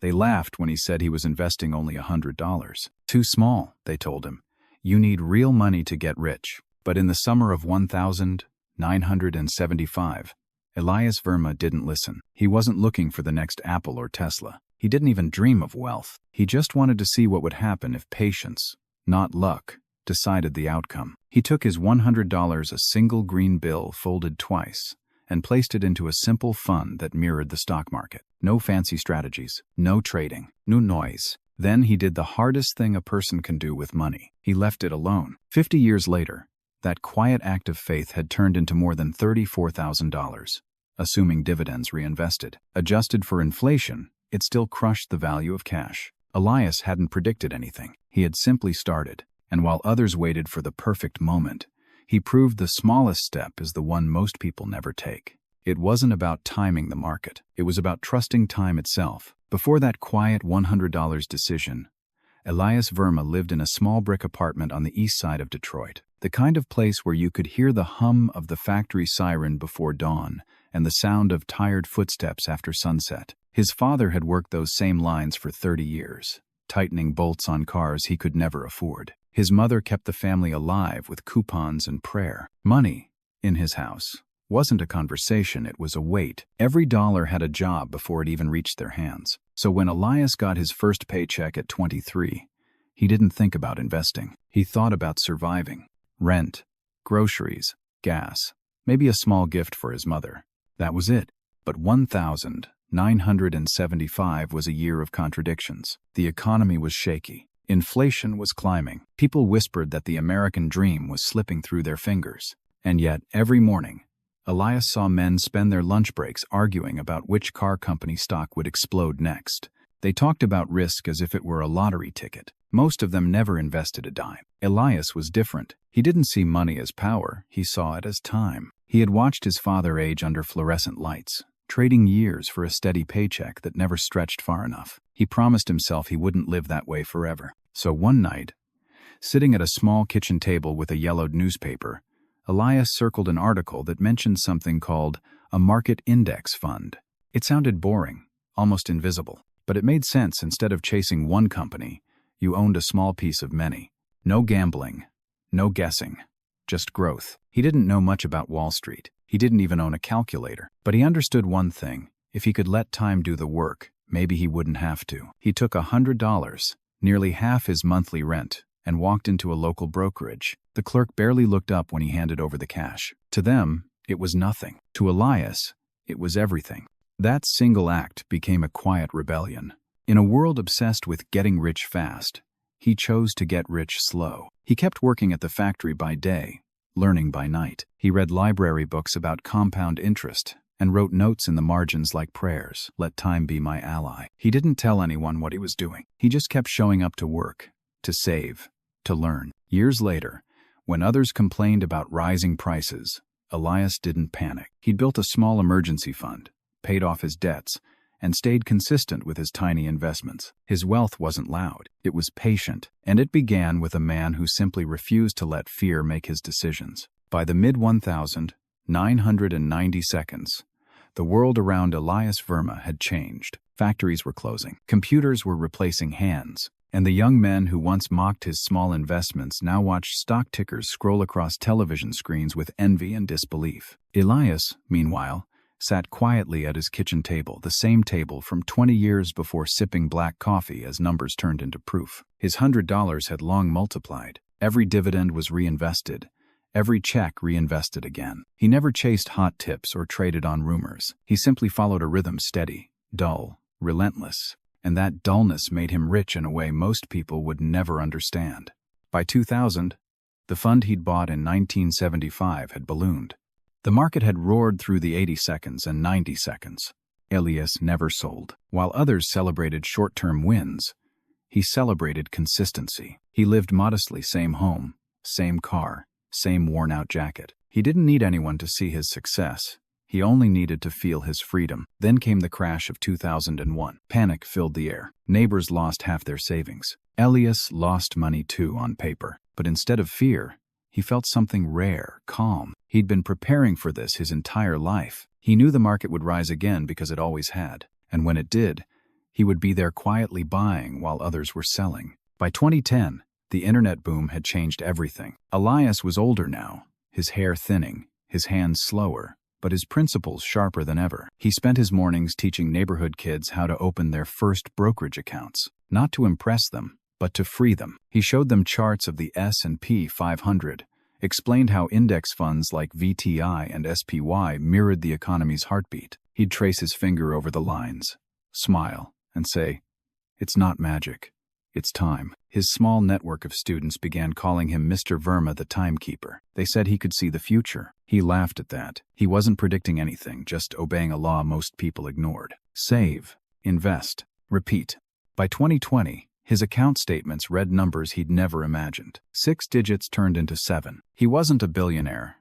They laughed when he said he was investing only $100. Too small, they told him. You need real money to get rich. But in the summer of 1975, Elias Verma didn't listen. He wasn't looking for the next Apple or Tesla. He didn't even dream of wealth. He just wanted to see what would happen if patience, not luck, decided the outcome. He took his $100, a single green bill folded twice, and placed it into a simple fund that mirrored the stock market. No fancy strategies, no trading, no noise. Then he did the hardest thing a person can do with money. He left it alone. 50 years later, that quiet act of faith had turned into more than $34,000, assuming dividends reinvested. Adjusted for inflation, it still crushed the value of cash. Elias hadn't predicted anything. He had simply started, and while others waited for the perfect moment, he proved the smallest step is the one most people never take. It wasn't about timing the market. It was about trusting time itself. Before that quiet $100 decision, Elias Verma lived in a small brick apartment on the east side of Detroit, the kind of place where you could hear the hum of the factory siren before dawn and the sound of tired footsteps after sunset. His father had worked those same lines for 30 years, tightening bolts on cars he could never afford. His mother kept the family alive with coupons and prayer. Money, in his house, wasn't a conversation, it was a weight. Every dollar had a job before it even reached their hands. So when Elias got his first paycheck at 23, he didn't think about investing. He thought about surviving. Rent, groceries, gas, maybe a small gift for his mother. That was it. But 1975 was a year of contradictions. The economy was shaky. Inflation was climbing. People whispered that the American dream was slipping through their fingers. And yet, every morning, Elias saw men spend their lunch breaks arguing about which car company stock would explode next. They talked about risk as if it were a lottery ticket. Most of them never invested a dime. Elias was different. He didn't see money as power, he saw it as time. He had watched his father age under fluorescent lights, trading years for a steady paycheck that never stretched far enough. He promised himself he wouldn't live that way forever. So one night, sitting at a small kitchen table with a yellowed newspaper, Elias circled an article that mentioned something called a market index fund. It sounded boring, almost invisible, but it made sense. Instead of chasing one company, you owned a small piece of many. No gambling, no guessing, just growth. He didn't know much about Wall Street. He didn't even own a calculator. But he understood one thing. If he could let time do the work, maybe he wouldn't have to. He took $100, nearly half his monthly rent, and walked into a local brokerage. The clerk barely looked up when he handed over the cash. To them, it was nothing. To Elias, it was everything. That single act became a quiet rebellion. In a world obsessed with getting rich fast, he chose to get rich slow. He kept working at the factory by day, learning by night. He read library books about compound interest and wrote notes in the margins like prayers, "Let time be my ally." He didn't tell anyone what he was doing. He just kept showing up to work, to save, to learn. Years later, when others complained about rising prices, Elias didn't panic. He'd built a small emergency fund, paid off his debts, and stayed consistent with his tiny investments. His wealth wasn't loud. It was patient, and it began with a man who simply refused to let fear make his decisions. By the mid-1990s, the world around Elias Verma had changed. Factories were closing. Computers were replacing hands. And the young men who once mocked his small investments now watched stock tickers scroll across television screens with envy and disbelief. Elias, meanwhile, sat quietly at his kitchen table, the same table from 20 years before, sipping black coffee as numbers turned into proof. His $100 had long multiplied. Every dividend was reinvested, every check reinvested again. He never chased hot tips or traded on rumors. He simply followed a rhythm, steady, dull, relentless. And that dullness made him rich in a way most people would never understand. By 2000, the fund he'd bought in 1975 had ballooned. The market had roared through the 80 seconds and 90 seconds. Elias never sold. While others celebrated short-term wins, he celebrated consistency. He lived modestly, same home, same car, same worn-out jacket. He didn't need anyone to see his success. He only needed to feel his freedom. Then came the crash of 2001. Panic filled the air. Neighbors lost half their savings. Elias lost money too, on paper. But instead of fear, he felt something rare, calm. He'd been preparing for this his entire life. He knew the market would rise again because it always had. And when it did, He would be there quietly buying while others were selling. By 2010, the internet boom had changed everything. Elias was older now, his hair thinning, his hands slower, but his principles sharper than ever. He spent his mornings teaching neighborhood kids how to open their first brokerage accounts, not to impress them, but to free them. He showed them charts of the S&P 500, explained how index funds like VTI and SPY mirrored the economy's heartbeat. He'd trace his finger over the lines, smile, and say, "It's not magic. It's time." His small network of students began calling him Mr. Verma the timekeeper. They said he could see the future. He laughed at that. He wasn't predicting anything, just obeying a law most people ignored. Save, invest, repeat. By 2020, his account statements read numbers he'd never imagined. 6 digits turned into 7. He wasn't a billionaire,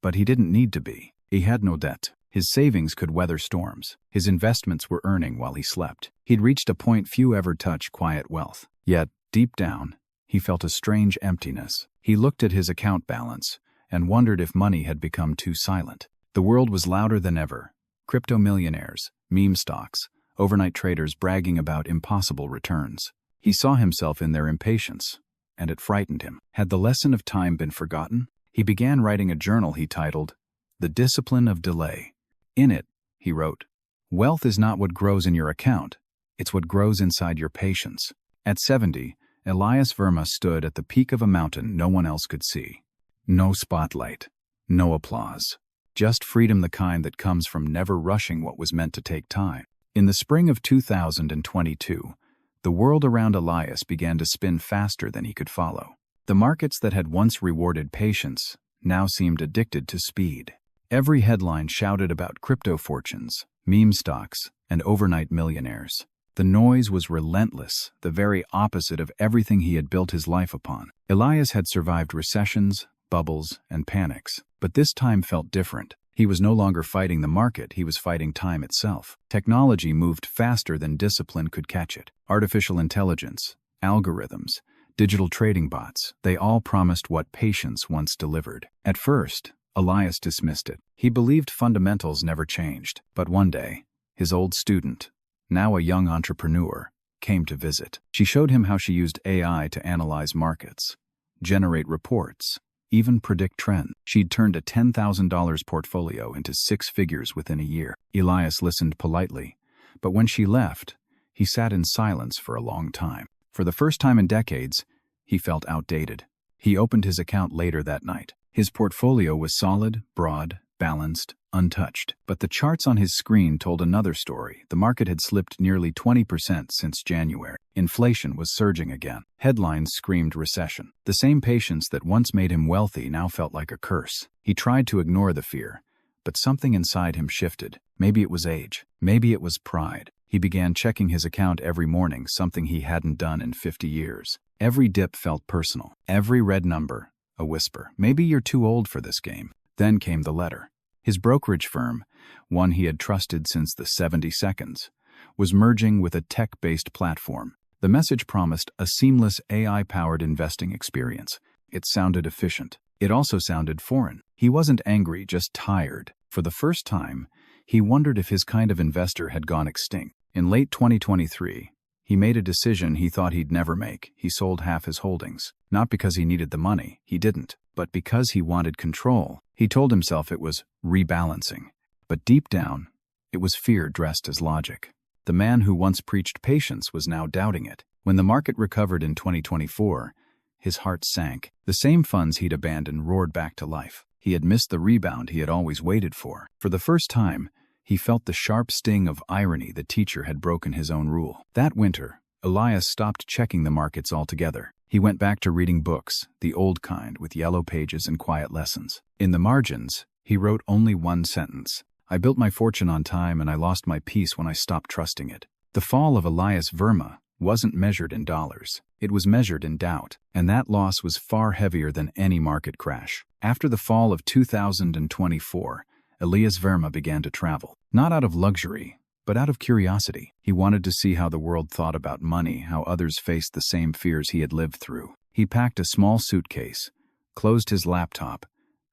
but he didn't need to be. He had no debt. His savings could weather storms. His investments were earning while he slept. He'd reached a point few ever touch quiet wealth. Yet, deep down, he felt a strange emptiness. He looked at his account balance and wondered if money had become too silent. The world was louder than ever. Crypto millionaires, meme stocks, overnight traders bragging about impossible returns. He saw himself in their impatience, and it frightened him. Had the lesson of time been forgotten? He began writing a journal he titled, "The Discipline of Delay." In it, he wrote, "Wealth is not what grows in your account, it's what grows inside your patience." At 70, Elias Verma stood at the peak of a mountain no one else could see. No spotlight, no applause, just freedom, the kind that comes from never rushing what was meant to take time. In the spring of 2022, the world around Elias began to spin faster than he could follow. The markets that had once rewarded patience now seemed addicted to speed. Every headline shouted about crypto fortunes, meme stocks, and overnight millionaires. The noise was relentless, the very opposite of everything he had built his life upon. Elias had survived recessions, bubbles, and panics, but this time felt different. He was no longer fighting the market, he was fighting time itself. Technology moved faster than discipline could catch it. Artificial intelligence, algorithms, digital trading bots, they all promised what patience once delivered. At first, Elias dismissed it. He believed fundamentals never changed. But one day, his old student, now a young entrepreneur, came to visit. She showed him how she used AI to analyze markets, generate reports, even predict trends. She'd turned a $10,000 portfolio into 6 figures within a year. Elias listened politely, but when she left, he sat in silence for a long time. For the first time in decades, he felt outdated. He opened his account later that night. His portfolio was solid, broad, balanced, untouched. But the charts on his screen told another story. The market had slipped nearly 20% since January. Inflation was surging again. Headlines screamed recession. The same patience that once made him wealthy now felt like a curse. He tried to ignore the fear, but something inside him shifted. Maybe it was age. Maybe it was pride. He began checking his account every morning, something he hadn't done in 50 years. Every dip felt personal. Every red number, a whisper. Maybe you're too old for this game. Then came the letter. His brokerage firm, one he had trusted since the 70 seconds, was merging with a tech-based platform. The message promised a seamless AI-powered investing experience. It sounded efficient. It also sounded foreign. He wasn't angry, just tired. For the first time, he wondered if his kind of investor had gone extinct. In late 2023, he made a decision he thought he'd never make. He sold half his holdings. Not because he needed the money, he didn't, but because he wanted control. He told himself it was rebalancing. But deep down, it was fear dressed as logic. The man who once preached patience was now doubting it. When the market recovered in 2024, his heart sank. The same funds he'd abandoned roared back to life. He had missed the rebound he had always waited for. For the first time, he felt the sharp sting of irony the teacher had broken his own rule. That winter, Elias stopped checking the markets altogether. He went back to reading books, the old kind with yellow pages and quiet lessons. In the margins, he wrote only one sentence. "I built my fortune on time and I lost my peace when I stopped trusting it." The fall of Elias Verma wasn't measured in dollars. It was measured in doubt, and that loss was far heavier than any market crash. After the fall of 2024, Elias Verma began to travel. Not out of luxury, but out of curiosity. He wanted to see how the world thought about money, how others faced the same fears he had lived through. He packed a small suitcase, closed his laptop,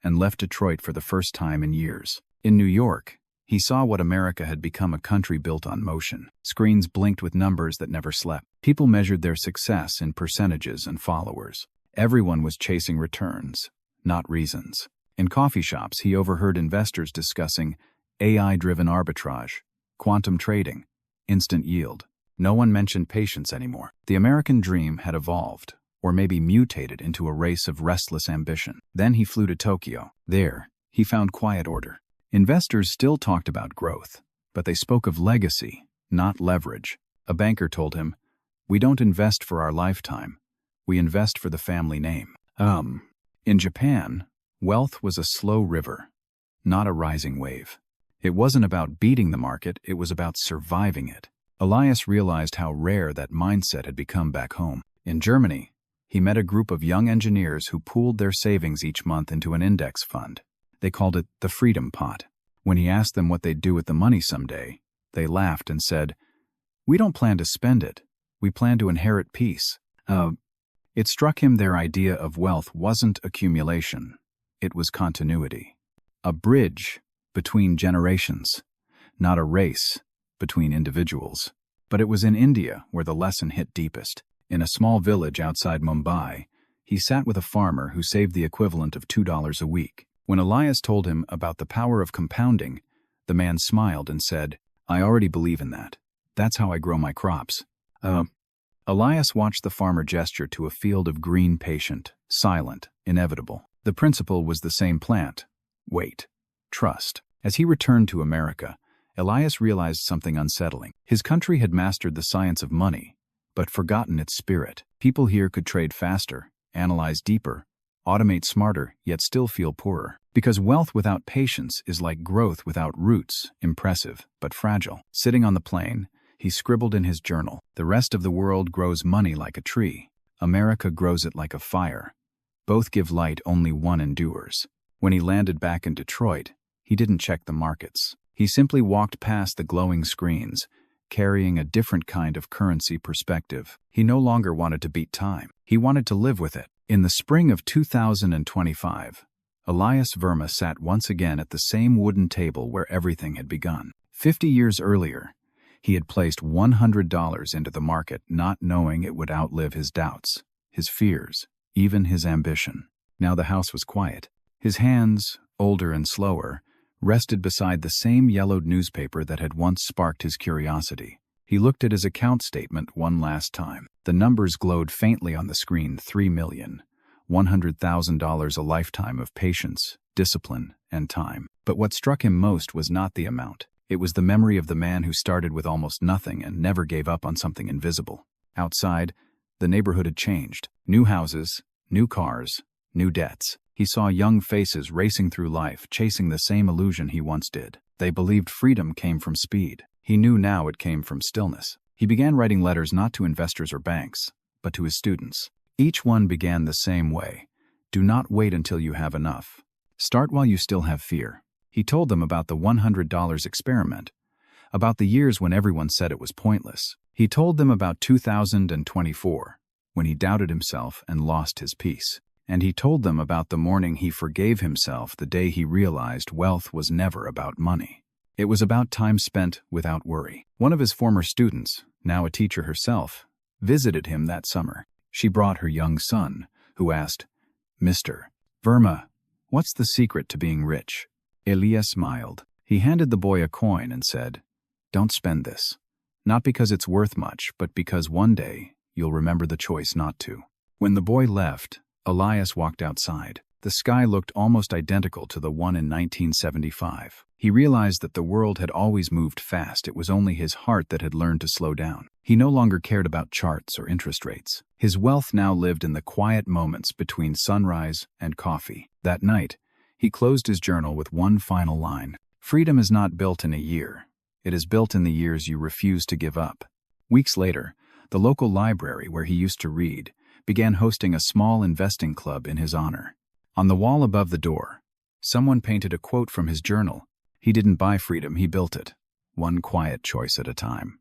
and left Detroit for the first time in years. In New York, He saw what America had become, a country built on motion. Screens blinked with numbers that never slept. People measured their success in percentages and followers. Everyone was chasing returns, not reasons. In coffee shops, he overheard investors discussing AI-driven arbitrage, quantum trading, instant yield. No one mentioned patience anymore. The American dream had evolved, or maybe mutated into a race of restless ambition. Then he flew to Tokyo. There, he found quiet order. Investors still talked about growth, but they spoke of legacy, not leverage. A banker told him, "We don't invest for our lifetime. We invest for the family name." In Japan, wealth was a slow river, not a rising wave. It wasn't about beating the market, it was about surviving it. Elias realized how rare that mindset had become back home. In Germany, he met a group of young engineers who pooled their savings each month into an index fund. They called it the Freedom Pot. When he asked them what they'd do with the money someday, they laughed and said, "We don't plan to spend it. We plan to inherit peace." It struck him their idea of wealth wasn't accumulation. It was continuity. A bridge between generations, not a race between individuals. But it was in India where the lesson hit deepest. In a small village outside Mumbai, he sat with a farmer who saved the equivalent of $2 a week. When Elias told him about the power of compounding, the man smiled and said, "I already believe in that. That's how I grow my crops." Elias watched the farmer gesture to a field of green, patient, silent, inevitable. The principle was the same: plant, wait, trust. As he returned to America, Elias realized something unsettling. His country had mastered the science of money, but forgotten its spirit. People here could trade faster, analyze deeper, automate smarter, yet still feel poorer. Because wealth without patience is like growth without roots, impressive, but fragile. Sitting on the plane, he scribbled in his journal, "The rest of the world grows money like a tree. America grows it like a fire. Both give light, only one endures." When he landed back in Detroit, he didn't check the markets. He simply walked past the glowing screens, carrying a different kind of currency perspective. He no longer wanted to beat time. He wanted to live with it. In the spring of 2025, Elias Verma sat once again at the same wooden table where everything had begun. 50 years earlier, he had placed $100 into the market, not knowing it would outlive his doubts, his fears, even his ambition. Now the house was quiet. His hands, older and slower, rested beside the same yellowed newspaper that had once sparked his curiosity. He looked at his account statement one last time. The numbers glowed faintly on the screen: $3 million, $100,000, a lifetime of patience, discipline, and time. But what struck him most was not the amount. It was the memory of the man who started with almost nothing and never gave up on something invisible. Outside, the neighborhood had changed. New houses, new cars, new debts. He saw young faces racing through life, chasing the same illusion he once did. They believed freedom came from speed. He knew now it came from stillness. He began writing letters not to investors or banks, but to his students. Each one began the same way: "Do not wait until you have enough. Start while you still have fear." He told them about the $100 experiment, about the years when everyone said it was pointless. He told them about 2024, when he doubted himself and lost his peace. And he told them about the morning he forgave himself, the day he realized wealth was never about money. It was about time spent without worry. One of his former students, now a teacher herself, visited him that summer. She brought her young son, who asked, "Mr. Verma, what's the secret to being rich?" Elias smiled. He handed the boy a coin and said, "Don't spend this. Not because it's worth much, but because one day you'll remember the choice not to." When the boy left, Elias walked outside. The sky looked almost identical to the one in 1975. He realized that the world had always moved fast. It was only his heart that had learned to slow down. He no longer cared about charts or interest rates. His wealth now lived in the quiet moments between sunrise and coffee. That night, he closed his journal with one final line: "Freedom is not built in a year. It is built in the years you refuse to give up." Weeks later, the local library where he used to read began hosting a small investing club in his honor. On the wall above the door, someone painted a quote from his journal: "He didn't buy freedom, he built it, one quiet choice at a time."